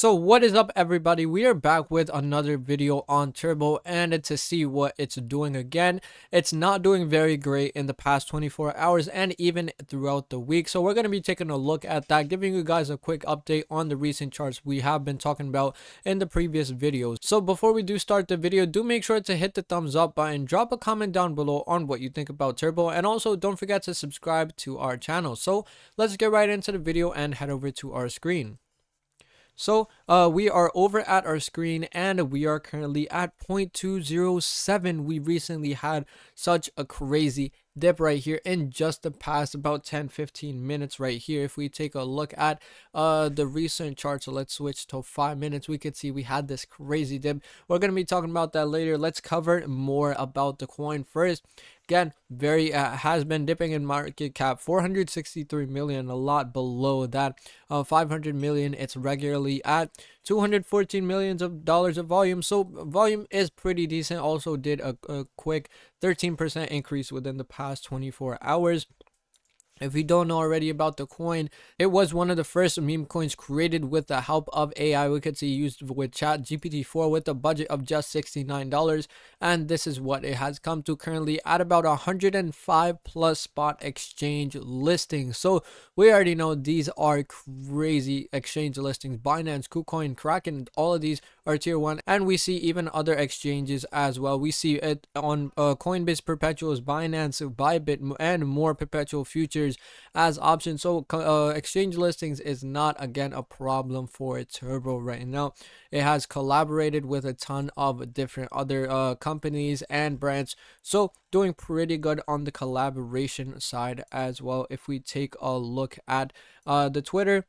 So what is up, everybody? We are back with another video on Turbo, and to see what it's doing again. It's not doing very great in the past 24 hours and even throughout the week. So we're going to be taking a look at that, giving you guys a quick update on the recent charts we have been talking about in the previous videos. So before we do start the video, do make sure to hit the thumbs up button, drop a comment down below on what you think about Turbo, and also don't forget to subscribe to our channel. So let's get right into the video and head over to our screen. So we are over at our screen and we are currently at 0.207. We recently had such a crazy dip right here in just the past about 10-15 minutes right here. If we take a look at the recent chart, so let's switch to 5 minutes, we could see we had this crazy dip. We're going to be talking about that later. Let's cover more about the coin first. Again, very has been dipping in market cap, 463 million, a lot below that 500 million. It's regularly at 214 millions of dollars of volume, so volume is pretty decent. Also did a quick 13% increase within the past 24 hours. If you don't know already about the coin, it was one of the first meme coins created with the help of AI. We could see used with Chat GPT-4 with a budget of just $69, and this is what it has come to currently at about 105 plus spot exchange listings. So we already know these are crazy exchange listings. Binance, KuCoin, Kraken, all of these are tier 1, and we see even other exchanges as well. We see it on Coinbase perpetuals, Binance, Bybit, and more perpetual futures as options. So exchange listings is not again a problem for Turbo right now. It has collaborated with a ton of different other companies and brands, so doing pretty good on the collaboration side as well. If we take a look at the Twitter,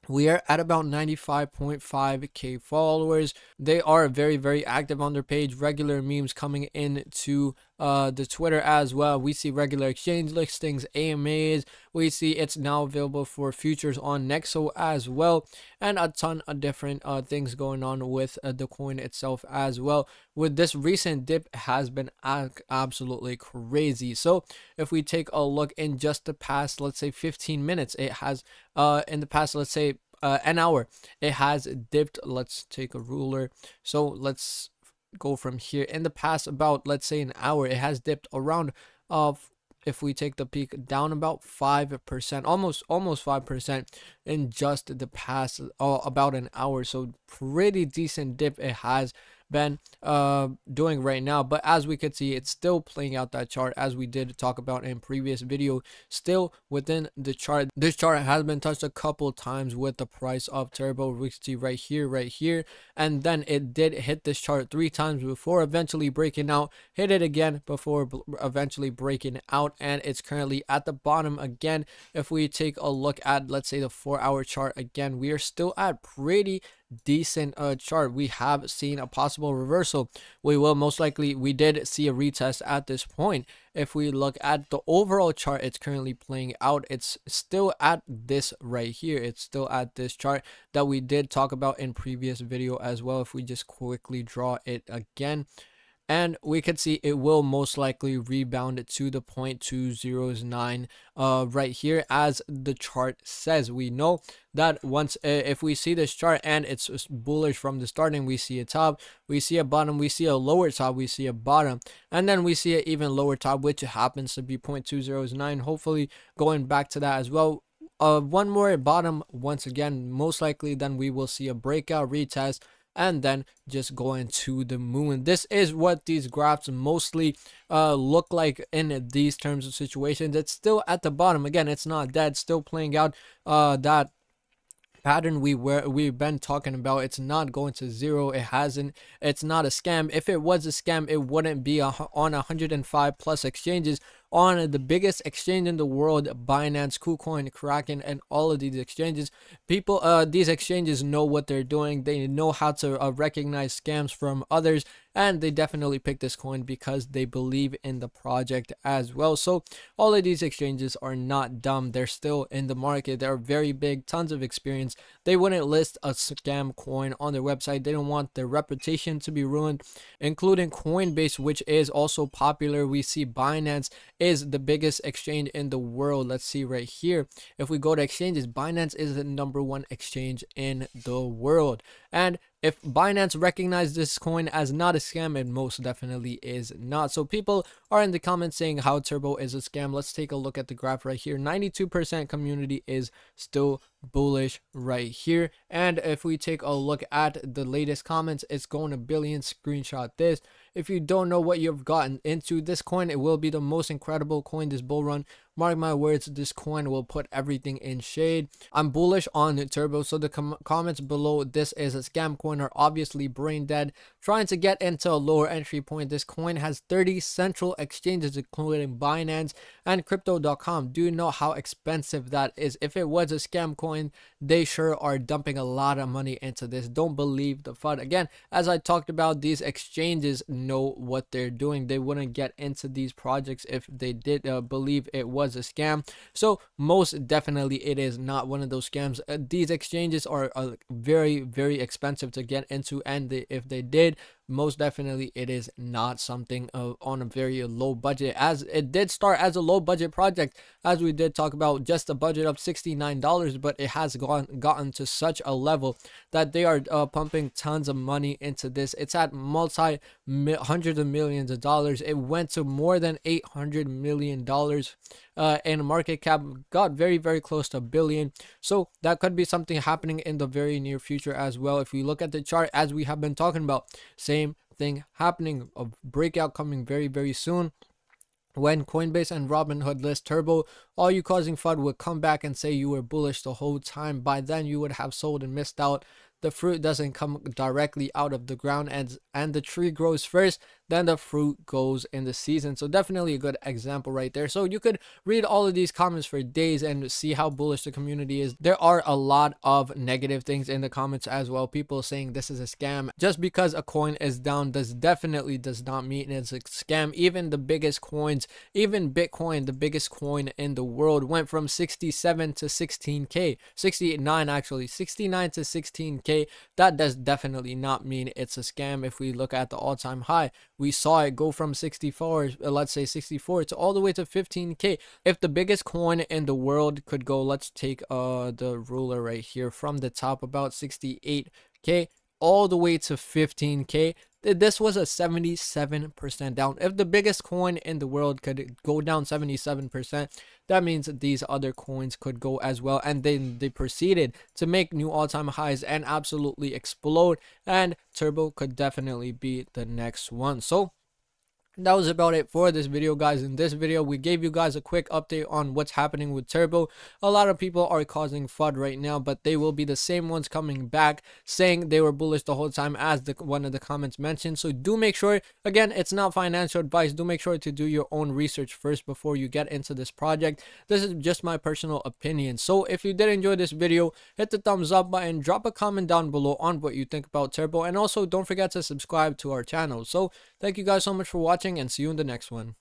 we are at about 95.5k followers. They are very active on their page. Regular memes coming into the Twitter as well. We see regular exchange listings, AMAs. We see it's now available for futures on Nexo as well, and a ton of different things going on with the coin itself as well. With this recent dip has been absolutely crazy. So if we take a look in just the past, let's say 15 minutes, it has in the past, let's say an hour, it has dipped. Let's take a ruler, so let's go from here. In the past about, let's say, an hour, it has dipped around if we take the peak down about 5%, almost 5% in just the past about an hour. So pretty decent dip it has been doing right now. But as we could see, it's still playing out that chart as we did talk about in previous video, still within the chart. This chart has been touched a couple times with the price of Turbo. We can see right here, and then it did hit this chart 3 times before eventually breaking out, hit it again before eventually breaking out, and it's currently at the bottom again. If we take a look at, let's say, the 4-hour chart again, we are still at pretty decent chart. We have seen a possible reversal. We did see a retest at this point. If we look at the overall chart, it's currently playing out. It's still at this right here. It's still at this chart that we did talk about in previous video as well. If we just quickly draw it again, and we can see it will most likely rebound to the 0.209 right here, as the chart says. We know that once if we see this chart and it's bullish from the starting, we see a top, we see a bottom, we see a lower top, we see a bottom, and then we see an even lower top, which happens to be 0.209. Hopefully going back to that as well. One more bottom once again, most likely then we will see a breakout retest, and then just going to the moon. This is what these graphs mostly look like in these terms of situations. It's still at the bottom. Again, it's not dead, still playing out that pattern we've been talking about. It's not going to zero. It hasn't. It's not a scam. If it was a scam, it wouldn't be on 105 plus exchanges, on the biggest exchange in the world, Binance, KuCoin, Kraken, and all of these exchanges. These exchanges know what they're doing. They know how to recognize scams from others, and they definitely picked this coin because they believe in the project as well. So all of these exchanges are not dumb. They're still in the market. They're very big, tons of experience. They wouldn't list a scam coin on their website. They don't want their reputation to be ruined, including Coinbase, which is also popular. We see Binance is the biggest exchange in the world. Let's see right here. If we go to exchanges, Binance is the #1 exchange in the world. And if Binance recognized this coin as not a scam, it most definitely is not. So people are in the comments saying how Turbo is a scam. Let's take a look at the graph right here. 92% community is still bullish right here. And if we take a look at the latest comments, it's going to billion. Screenshot this. If you don't know what you've gotten into, this coin, it will be the most incredible coin this bull run. Mark my words, this coin will put everything in shade. I'm bullish on Turbo, so the comments below this is a scam coin are obviously brain dead, trying to get into a lower entry point. This coin has 30 central exchanges, including Binance and Crypto.com. Do you know how expensive that is? If it was a scam coin, they sure are dumping a lot of money into this. Don't believe the FUD. Again, as I talked about, these exchanges know what they're doing. They wouldn't get into these projects if they did believe it was a scam. So most definitely it is not one of those scams. These exchanges are very, very expensive to get into, and if they did, most definitely it is not something on a very low budget, as it did start as a low budget project, as we did talk about, just a budget of $69, but it has gotten to such a level that they are pumping tons of money into this. It's at hundreds of millions of dollars. It went to more than $800 million and market cap, got very, very close to $1 billion. So that could be something happening in the very near future as well. If we look at the chart, as we have been talking about, same thing happening, a breakout coming very, very soon. When Coinbase and Robinhood list Turbo, all you causing FUD would come back and say you were bullish the whole time. By then you would have sold and missed out. The fruit doesn't come directly out of the ground, and the tree grows first, then the fruit goes in the season. So definitely a good example right there. So you could read all of these comments for days and see how bullish the community is. There are a lot of negative things in the comments as well. People saying this is a scam. Just because a coin is down definitely does not mean it's a scam. Even the biggest coins, even Bitcoin, the biggest coin in the world, went from 67 to 16k, 69 actually, 69 to 16k. That does definitely not mean it's a scam. If we look at the all-time high, we saw it go from 64, let's say 64, to all the way to 15k. If the biggest coin in the world could go, let's take the ruler right here, from the top about 68k all the way to 15k, this was a 77% down. If the biggest coin in the world could go down 77%, that means these other coins could go as well. And then they proceeded to make new all-time highs and absolutely explode, and Turbo could definitely be the next one. So that was about it for this video, guys. In this video, we gave you guys a quick update on what's happening with Turbo. A lot of people are causing FUD right now, but they will be the same ones coming back saying they were bullish the whole time, as one of the comments mentioned. So do make sure, again, it's not financial advice. Do make sure to do your own research first before you get into this project. This is just my personal opinion. So if you did enjoy this video, hit the thumbs up button, drop a comment down below on what you think about Turbo, and also don't forget to subscribe to our channel. So thank you guys so much for watching, and see you in the next one.